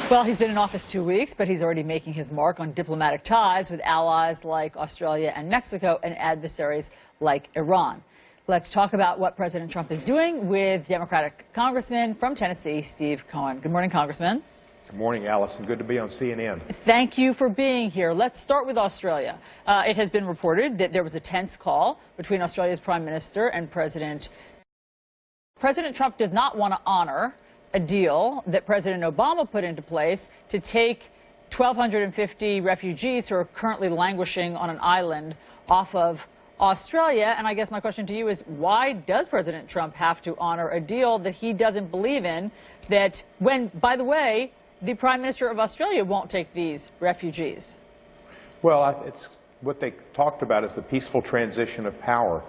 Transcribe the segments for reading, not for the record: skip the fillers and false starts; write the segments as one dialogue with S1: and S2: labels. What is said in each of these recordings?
S1: Well, he's been in office 2 weeks, but he's already making his mark on diplomatic ties with allies like Australia and Mexico and adversaries like Iran. Let's talk about what President Trump is doing with Democratic Congressman from Tennessee, Steve Cohen. Good morning, Congressman.
S2: Good morning, Allison. Good to be on CNN.
S1: Thank you for being here. Let's start with Australia. It has been reported that there was a tense call between Australia's Prime Minister and President Trump does not want to honor a deal that President Obama put into place to take 1,250 refugees who are currently languishing on an island off of Australia. And I guess my question to you is, why does President Trump have to honor a deal that he doesn't believe in, that when, by the way, the Prime Minister of Australia won't take these refugees?
S2: Well, it's what they talked about is the peaceful transition of power.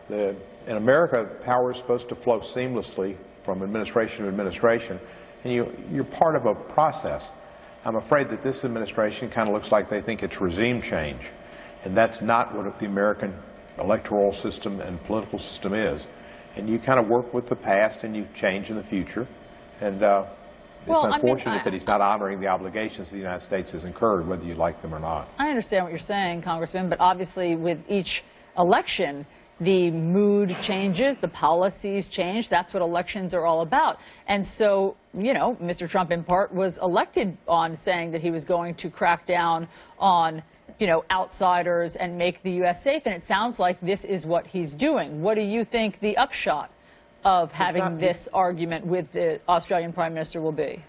S2: In America, power is supposed to flow seamlessly from administration to administration, and you're part of a process. I'm afraid that this administration kind of looks like they think it's regime change, and that's not what the American electoral system and political system is. And you kind of work with the past and you change in the future, and it's unfortunate that he's not honoring the obligations the United States has incurred, whether you like them or not.
S1: I understand what you're saying, Congressman, but obviously with each election, the mood changes, the policies change. That's what elections are all about. And so, you know, Mr. Trump in part was elected on saying that he was going to crack down on, you know, outsiders and make the U.S. safe. And it sounds like this is what he's doing. What do you think the upshot of having this argument with the Australian Prime Minister will be?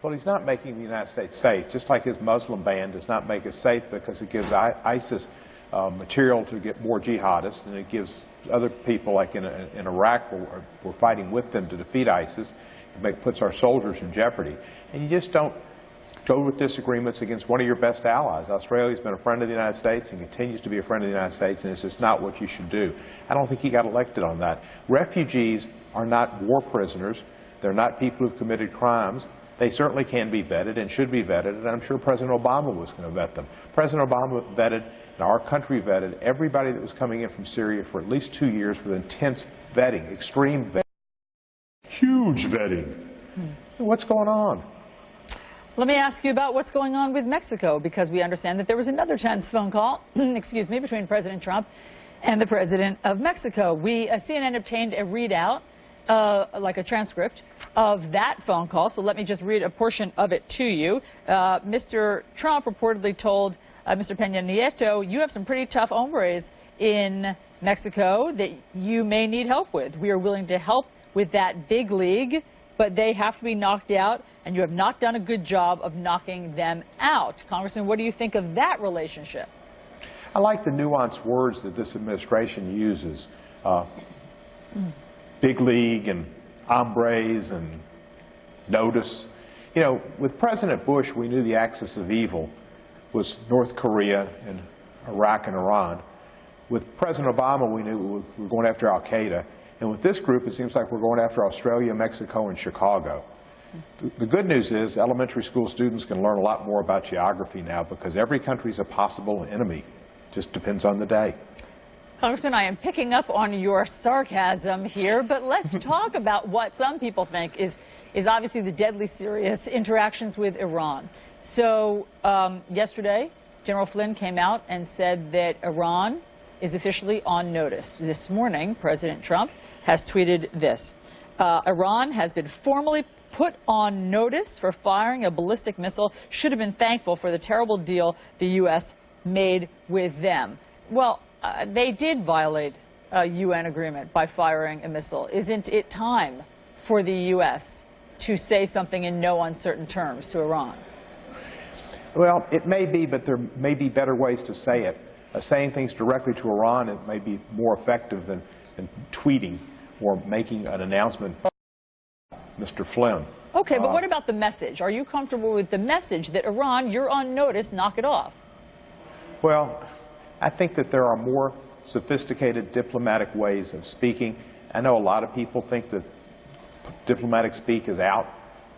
S2: Well, he's not making the United States safe, just like his Muslim ban does not make us safe because it gives ISIS material to get more jihadists, and it gives other people, like in Iraq, we're fighting with them to defeat ISIS. It puts our soldiers in jeopardy. And you just don't go with disagreements against one of your best allies. Australia's been a friend of the United States and continues to be a friend of the United States, and it's just not what you should do. I don't think he got elected on that. Refugees are not war prisoners. They're not people who've committed crimes. They certainly can be vetted and should be vetted, and I'm sure President Obama was going to vet them. President Obama vetted, and our country vetted, everybody that was coming in from Syria for at least 2 years with intense vetting, extreme vetting, huge vetting. What's going on?
S1: Let me ask you about what's going on with Mexico, because we understand that there was another tense phone call, excuse me, between President Trump and the President of Mexico. CNN obtained a readout, like a transcript of that phone call. So let me just read a portion of it to you. Mr. Trump reportedly told Mr. Peña Nieto, you have some pretty tough hombres in Mexico that you may need help with. We are willing to help with that big league, but they have to be knocked out, and you have not done a good job of knocking them out. Congressman, what do you think of that relationship?
S2: I like the nuanced words that this administration uses. Big league and hombres and notice. You know, with President Bush, we knew the axis of evil was North Korea and Iraq and Iran. With President Obama, we knew we were going after Al-Qaeda. And with this group, it seems like we're going after Australia, Mexico, and Chicago. The good news is elementary school students can learn a lot more about geography now because every country is a possible enemy. Just depends on the day.
S1: Congressman, I am picking up on your sarcasm here, but let's talk about what some people think is obviously the deadly serious interactions with Iran. So yesterday, General Flynn came out and said that Iran is officially on notice. This morning, President Trump has tweeted this. Iran has been formally put on notice for firing a ballistic missile, should have been thankful for the terrible deal the U.S. made with them. Well, they did violate a UN agreement by firing a missile. Isn't it time for the U.S. to say something in no uncertain terms to Iran?
S2: Well, it may be, but there may be better ways to say it. Saying things directly to Iran, it may be more effective than tweeting or making an announcement. Mr. Flynn.
S1: Okay, but what about the message? Are you comfortable with the message that Iran, you're on notice, knock it off?
S2: Well, I think that there are more sophisticated diplomatic ways of speaking. I know a lot of people think that diplomatic speak is out.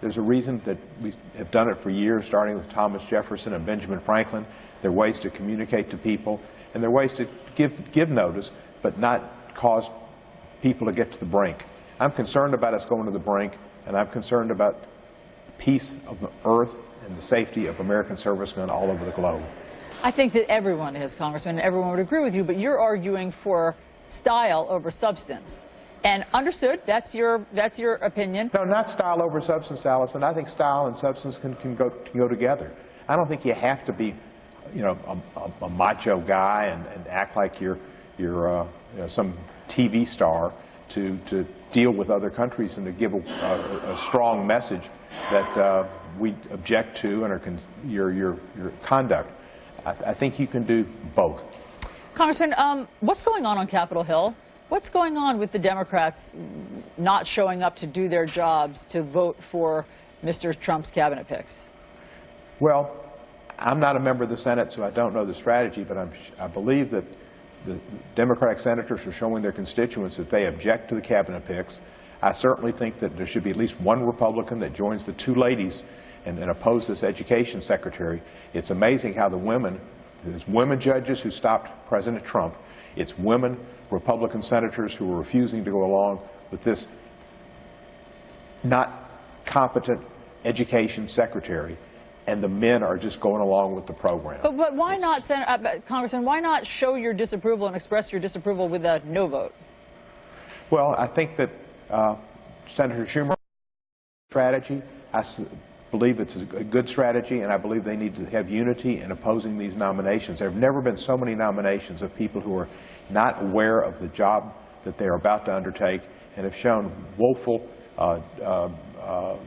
S2: There's a reason that we have done it for years, starting with Thomas Jefferson and Benjamin Franklin. There are ways to communicate to people, and there are ways to give notice, but not cause people to get to the brink. I'm concerned about us going to the brink, and I'm concerned about peace of the earth and the safety of American servicemen all over the globe.
S1: I think that everyone is, Congressman, and everyone would agree with you, but you're arguing for style over substance. And understood, that's your opinion.
S2: No, not style over substance, Allison. I think style and substance can go together. I don't think you have to be, you know, a macho guy and act like you're you know, some TV star to deal with other countries and to give a strong message that we object to and your conduct. I think you can do both.
S1: Congressman, what's going on Capitol Hill? What's going on with the Democrats not showing up to do their jobs to vote for Mr. Trump's cabinet picks?
S2: Well, I'm not a member of the Senate, so I don't know the strategy, but I believe that the Democratic senators are showing their constituents that they object to the cabinet picks. I certainly think that there should be at least one Republican that joins the two ladies and oppose this education secretary. It's amazing how there's women judges who stopped President Trump. It's women Republican senators who are refusing to go along with this not competent education secretary, and the men are just going along with the program.
S1: But why not, Congressman, why not show your disapproval and express your disapproval with a no vote?
S2: Well, I think that Senator Schumer's strategy, I believe it's a good strategy, and I believe they need to have unity in opposing these nominations. There have never been so many nominations of people who are not aware of the job that they are about to undertake and have shown woeful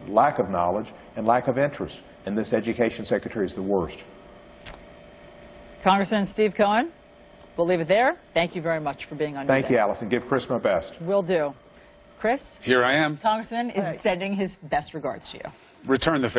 S2: lack of knowledge and lack of interest. And this education secretary is the worst.
S1: Congressman Steve Cohen, we'll leave it there. Thank you very much for being on.
S2: Thank you, Allison. Give Chris my best.
S1: Will do. Chris?
S3: Here I am.
S1: Congressman is sending his best regards to you.
S3: Return the favor.